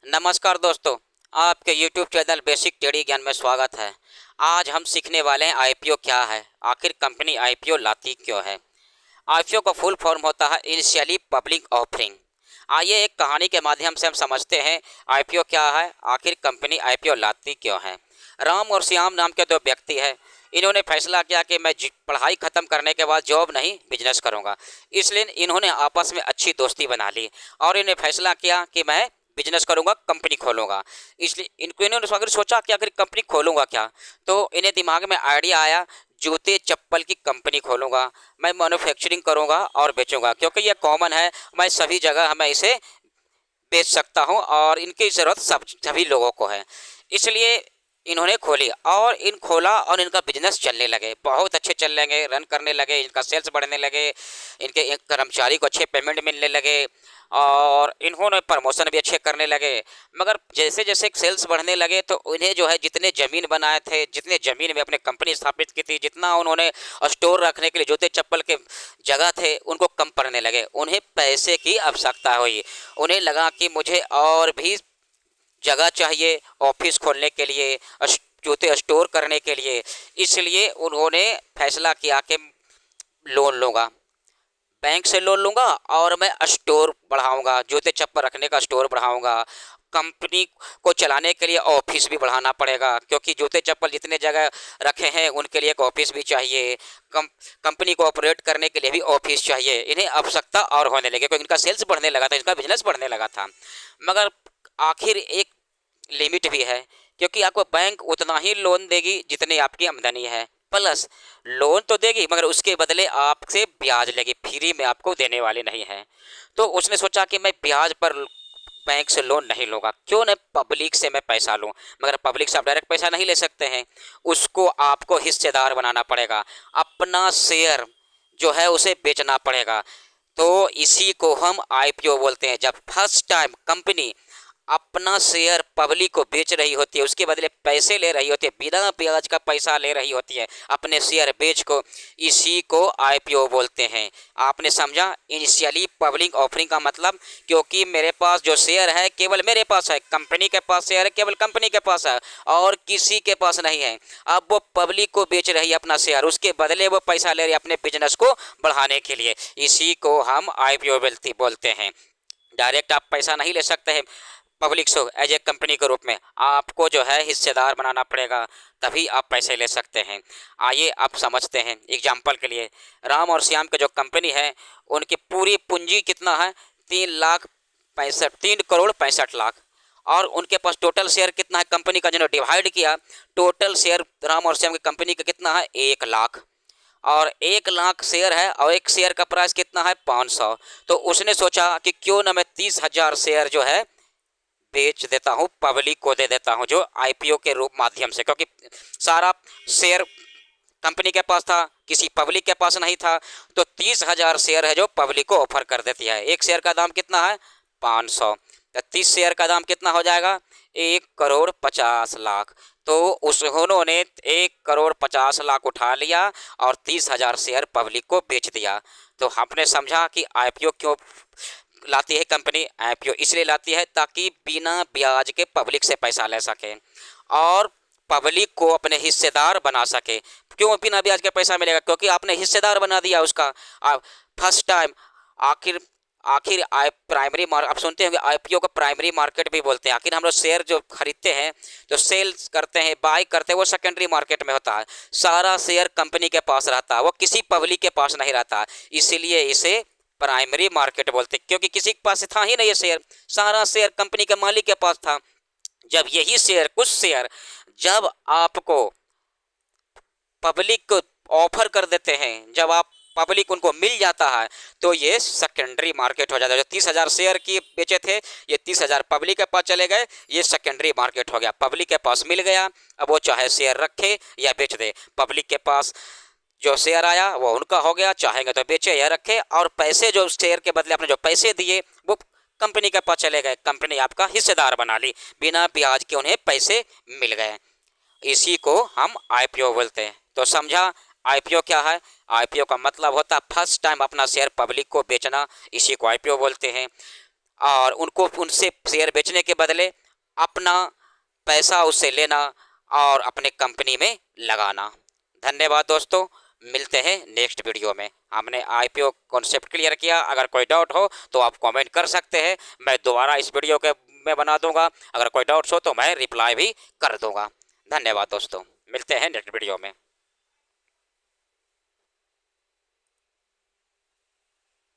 नमस्कार दोस्तों, आपके YouTube चैनल बेसिक टेढ़ी ज्ञान में स्वागत है। आज हम सीखने वाले हैं आईपीओ क्या है, आखिर कंपनी आईपीओ लाती क्यों है। आईपीओ का फुल फॉर्म होता है इनिशियली पब्लिक ऑफरिंग। आइए एक कहानी के माध्यम से हम समझते हैं आईपीओ क्या है, आखिर कंपनी आईपीओ लाती क्यों है। राम और श्याम नाम के दो व्यक्ति हैं। इन्होंने फैसला किया कि मैं पढ़ाई ख़त्म करने के बाद जॉब नहीं बिजनेस करूंगा। इसलिए इन्होंने आपस में अच्छी दोस्ती बना ली और इन्हें फैसला किया कि मैं बिजनेस करूंगा, कंपनी खोलूंगा। इसलिए इन्होंने अगर सोचा कि आखिर कंपनी खोलूंगा क्या, तो इन्हें दिमाग में आइडिया आया जूते चप्पल की कंपनी खोलूंगा। मैं मैन्युफैक्चरिंग करूंगा और बेचूंगा, क्योंकि ये कॉमन है, मैं सभी जगह मैं इसे बेच सकता हूं और इनकी ज़रूरत सभी लोगों को है। इसलिए इन्होंने खोली और खोला और इनका बिजनेस चलने लगे, बहुत अच्छे चलने लगे, रन करने लगे, इनका सेल्स बढ़ने लगे, इनके एक कर्मचारी को अच्छे पेमेंट मिलने लगे और इन्होंने प्रमोशन भी अच्छे करने लगे। मगर जैसे जैसे सेल्स बढ़ने लगे तो उन्हें जो है जितने ज़मीन बनाए थे, जितने ज़मीन में अपने कंपनी स्थापित की थी, जितना उन्होंने स्टोर रखने के लिए जूते चप्पल के जगह थे, उनको कम पड़ने लगे। उन्हें पैसे की आवश्यकता हुई। उन्हें लगा कि मुझे और भी जगह चाहिए ऑफिस खोलने के लिए, जूते स्टोर करने के लिए। इसलिए उन्होंने फैसला किया कि लोन लूँगा, बैंक से लोन लूँगा और मैं स्टोर बढ़ाऊँगा, जूते चप्पल रखने का स्टोर बढ़ाऊँगा। कंपनी को चलाने के लिए ऑफिस भी बढ़ाना पड़ेगा, क्योंकि जूते चप्पल जितने जगह रखे हैं उनके लिए एक ऑफिस भी चाहिए। कंपनी को ऑपरेट करने के लिए भी ऑफिस चाहिए। इन्हें आवश्यकता और होने लगी, क्योंकि इनका सेल्स बढ़ने लगा था, इनका बिजनेस बढ़ने लगा था। मगर आखिर एक लिमिट भी है, क्योंकि आपको बैंक उतना ही लोन देगी जितनी आपकी आमदनी है। प्लस लोन तो देगी मगर उसके बदले आपसे ब्याज लेगी, फ्री में आपको देने वाली नहीं है। तो उसने सोचा कि मैं ब्याज पर बैंक से लोन नहीं लूँगा, क्यों न पब्लिक से मैं पैसा लूँ। मगर पब्लिक से आप डायरेक्ट पैसा नहीं ले सकते हैं, उसको आपको हिस्सेदार बनाना पड़ेगा, अपना शेयर जो है उसे बेचना पड़ेगा। तो इसी को हम आईपीओ बोलते हैं। जब फर्स्ट टाइम कंपनी अपना शेयर पब्लिक को बेच रही होती है, उसके बदले पैसे ले रही होती है, बिना ब्याज का पैसा ले रही होती है अपने शेयर बेच को, इसी को आईपीओ बोलते हैं। आपने समझा इनिशियली पब्लिक ऑफरिंग का मतलब, क्योंकि मेरे पास जो शेयर है केवल मेरे पास है, कंपनी के पास शेयर है केवल कंपनी के पास है और किसी के पास नहीं है। अब वो पब्लिक को बेच रही है अपना शेयर, उसके बदले वो पैसा ले रही है अपने बिजनेस को बढ़ाने के लिए। इसी को हम आईपीओ बोलते हैं। डायरेक्ट आप पैसा नहीं ले सकते हैं पब्लिक से एज ए कंपनी के रूप में, आपको जो है हिस्सेदार बनाना पड़ेगा, तभी आप पैसे ले सकते हैं। आइए आप समझते हैं एग्जाम्पल के लिए। राम और श्याम की जो कंपनी है उनकी पूरी पूंजी कितना है, 3,65,3,65,00,000। और उनके पास टोटल शेयर कितना है कंपनी का, जिन्होंने डिवाइड किया, टोटल शेयर राम और श्याम की कंपनी का कितना है, 1,00,000। और 1,00,000 शेयर है और एक शेयर का प्राइस कितना है, 500। तो उसने सोचा कि क्यों ना मैं 30,000 शेयर जो है बेच देता हूँ, पब्लिक को दे देता हूँ, जो आईपीओ के रूप माध्यम से, क्योंकि सारा शेयर कंपनी के पास था, किसी पब्लिक के पास नहीं था। तो 30,000 शेयर है जो पब्लिक को ऑफर कर देती है। एक शेयर का दाम कितना है, 500। तो 30 शेयर का दाम कितना हो जाएगा, 1,50,00,000। तो उन्होंने 1,50,00,000 उठा लिया और 30,000 शेयर पब्लिक को बेच दिया। तो आपने समझा कि आईपीओ क्यों लाती है कंपनी। आईपीओ इसलिए लाती है ताकि बिना ब्याज के पब्लिक से पैसा ले सके और पब्लिक को अपने हिस्सेदार बना सके। क्यों बिना ब्याज के पैसा मिलेगा, क्योंकि आपने हिस्सेदार बना दिया उसका। फर्स्ट टाइम आखिर आखिर प्राइमरी मार्केट आप सुनते होंगे, आईपीओ को प्राइमरी मार्केट भी बोलते हैं। आखिर हम लोग शेयर जो खरीदते हैं, जो सेल्स करते हैं, बाय करते हैं, वो सेकेंडरी मार्केट में होता है। सारा शेयर कंपनी के पास रहता है, वो किसी पब्लिक के पास नहीं रहता। इसीलिए इसे प्राइमरी मार्केट बोलते, क्योंकि किसी के पास था ही नहीं ये शेयर, सारा शेयर कंपनी के मालिक के पास था। जब यही शेयर, कुछ शेयर जब आपको पब्लिक को ऑफर कर देते हैं, जब आप पब्लिक उनको मिल जाता है, तो ये सेकेंडरी मार्केट हो जाता है। जो 30,000 शेयर की बेचे थे, ये 30,000 पब्लिक के पास चले गए, ये सेकेंडरी मार्केट हो गया, पब्लिक के पास मिल गया। अब वो चाहे शेयर रखे या बेच दे, पब्लिक के पास जो शेयर आया वो उनका हो गया, चाहेंगे तो बेचे या रखे, और पैसे जो शेयर के बदले आपने जो पैसे दिए वो कंपनी के पास चले गए, कंपनी आपका हिस्सेदार बना ली, बिना ब्याज के उन्हें पैसे मिल गए। इसी को हम आईपीओ बोलते हैं। तो समझा आईपीओ क्या है। आईपीओ का मतलब होता है फर्स्ट टाइम अपना शेयर पब्लिक को बेचना, इसी को आईपीओ बोलते हैं। और उनको उनसे शेयर बेचने के बदले अपना पैसा उससे लेना और अपने कंपनी में लगाना। धन्यवाद दोस्तों, मिलते हैं नेक्स्ट वीडियो में। हमने आईपीओ कॉन्सेप्ट क्लियर किया। अगर कोई डाउट हो तो आप कमेंट कर सकते हैं, मैं दोबारा इस वीडियो के में बना दूंगा। अगर कोई डाउट्स हो तो मैं रिप्लाई भी कर दूंगा। धन्यवाद दोस्तों, मिलते हैं नेक्स्ट वीडियो में।